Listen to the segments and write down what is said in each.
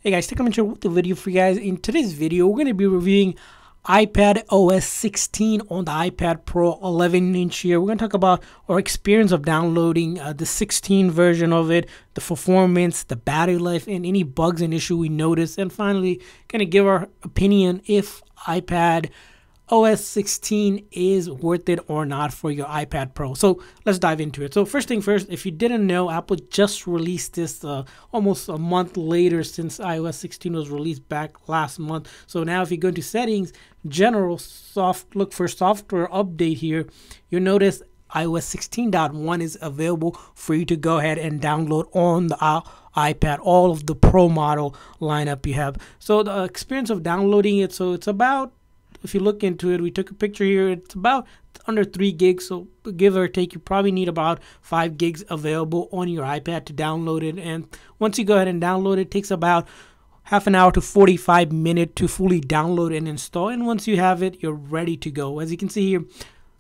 Hey guys, take a minute with the video for you guys. In today's video, we're going to be reviewing iPadOS 16 on the iPad Pro 11-inch here. We're going to talk about our experience of downloading the 16 version of it, the performance, the battery life, and any bugs and issue we noticed. And finally, going to give our opinion if iPadOS 16 is worth it or not for your iPad Pro. So let's dive into it. So first thing first, if you didn't know, Apple just released this almost a month later since iOS 16 was released back last month. So now if you go into settings, general, look for software update here, you'll notice iOS 16.1 is available for you to go ahead and download on the iPad, all of the Pro model lineup you have. So the experience of downloading it, so it's about, if you look into it, we took a picture here, it's about under 3 gigs, so give or take, you probably need about 5 gigs available on your iPad to download it. And once you go ahead and download it, it takes about half an hour to 45 minutes to fully download and install. And once you have it, you're ready to go. As you can see here,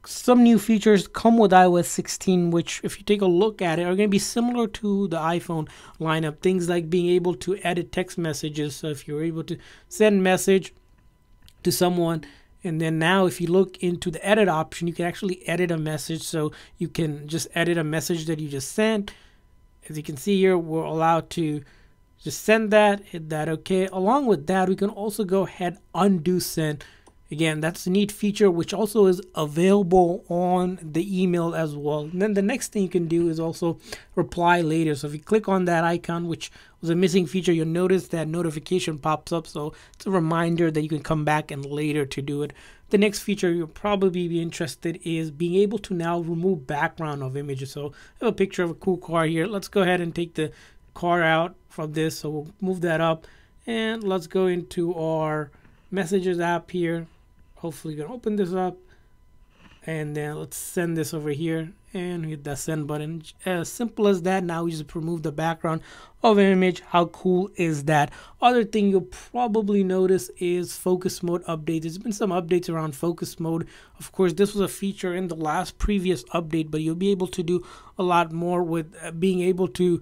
some new features come with iOS 16, which if you take a look at it, are going to be similar to the iPhone lineup. Things like being able to edit text messages. So if you're able to send message to someone, and then now if you look into the edit option, you can actually edit a message. So you can just edit a message that you just sent. As you can see here, we're allowed to just send that, hit that OK. Along with that, we can also go ahead undo send. Again, that's a neat feature which also is available on the email as well. And then the next thing you can do is also reply later. So if you click on that icon, which was a missing feature, you'll notice that notification pops up. So it's a reminder that you can come back and later to do it. The next feature you'll probably be interested is being able to now remove background of images. So I have a picture of a cool car here. Let's go ahead and take the car out from this. So we'll move that up and let's go into our messages app here. Hopefully you can open this up, and then let's send this over here and hit that send button. As simple as that. Now we just remove the background of an image. How cool is that? Other thing you'll probably notice is focus mode update. There's been some updates around focus mode. Of course, this was a feature in the last previous update, but you'll be able to do a lot more with being able to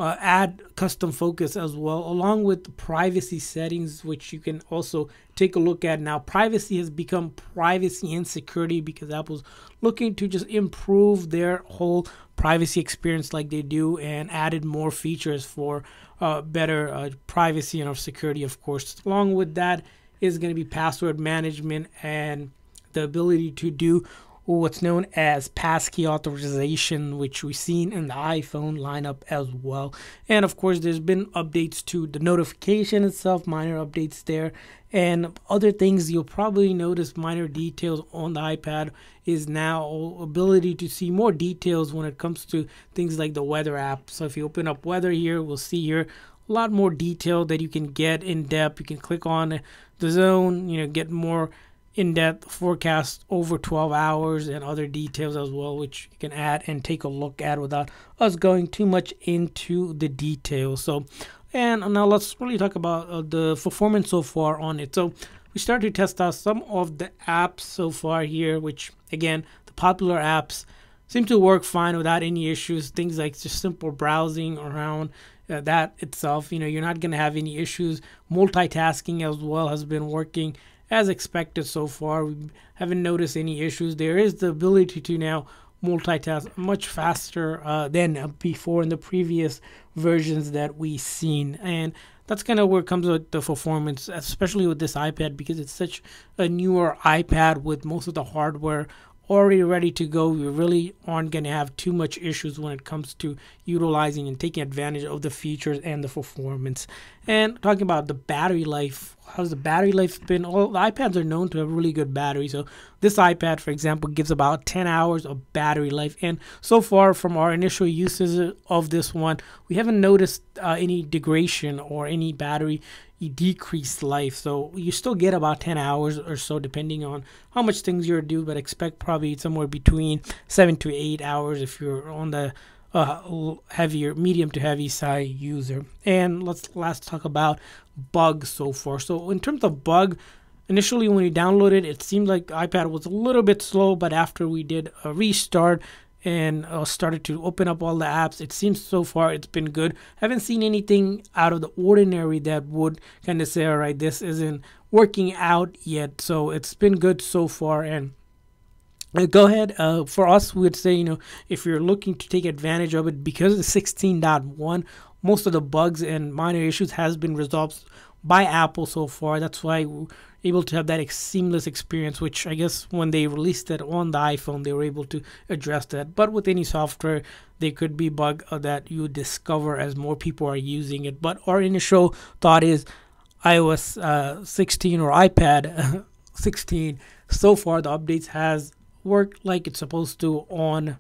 add custom focus as well, along with the privacy settings, which you can also take a look at. Now privacy has become privacy and security because Apple's looking to just improve their whole privacy experience like they do, and added more features for better privacy and security, of course. Along with that is going to be password management and the ability to do what's known as passkey authorization, which we've seen in the iPhone lineup as well. And of course, there's been updates to the notification itself, minor updates there. And other things you'll probably notice, minor details on the iPad, is now ability to see more details when it comes to things like the weather app. So if you open up weather here, we'll see here a lot more detail that you can get in depth. You can click on the zone, get more in-depth forecast over 12 hours and other details as well, which you can add and take a look at without us going too much into the details. So, and now let's really talk about the performance so far on it. So we started to test out some of the apps so far here, which again, the popular apps seem to work fine without any issues. Things like just simple browsing around that itself, you're not going to have any issues. Multitasking as well has been working as expected so far. We haven't noticed any issues. There is the ability to now multitask much faster than before in the previous versions that we've seen. And that's kind of where it comes with the performance, especially with this iPad, because it's such a newer iPad with most of the hardware already ready to go. We really aren't going to have too much issues when it comes to utilizing and taking advantage of the features and the performance. And talking about the battery life, how's the battery life been? All the iPads are known to have really good battery. So this iPad, for example, gives about 10 hours of battery life. And so far from our initial uses of this one, we haven't noticed any degradation or any battery decreased life. So you still get about 10 hours or so depending on how much things you're due, but expect probably somewhere between 7 to 8 hours if you're on the heavier, medium to heavy side user. And let's talk about bugs so far. So in terms of bug, initially when we downloaded it, it seemed like iPad was a little bit slow, but after we did a restart, and started to open up all the apps. It seems so far it's been good. Haven't seen anything out of the ordinary that would kind of say, all right, this isn't working out yet. So it's been good so far. And go ahead, for us, we would say, if you're looking to take advantage of it, because of 16.1, most of the bugs and minor issues has been resolved by Apple so far. That's why we're able to have that seamless experience, which I guess when they released it on the iPhone, they were able to address that. But with any software, there could be bug that you discover as more people are using it. But our initial thought is iOS 16 or iPad 16, so far the updates has worked like it's supposed to on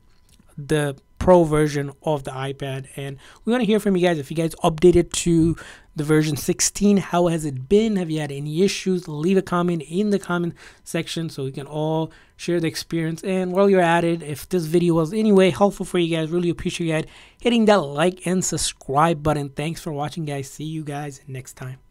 the Pro version of the iPad. And we want to hear from you guys. If you guys updated to the version 16, how has it been? Have you had any issues? Leave a comment in the comment section so we can all share the experience. And while you're at it, if this video was anyway helpful for you guys, really appreciate you guys hitting that like and subscribe button. Thanks for watching, guys. See you guys next time.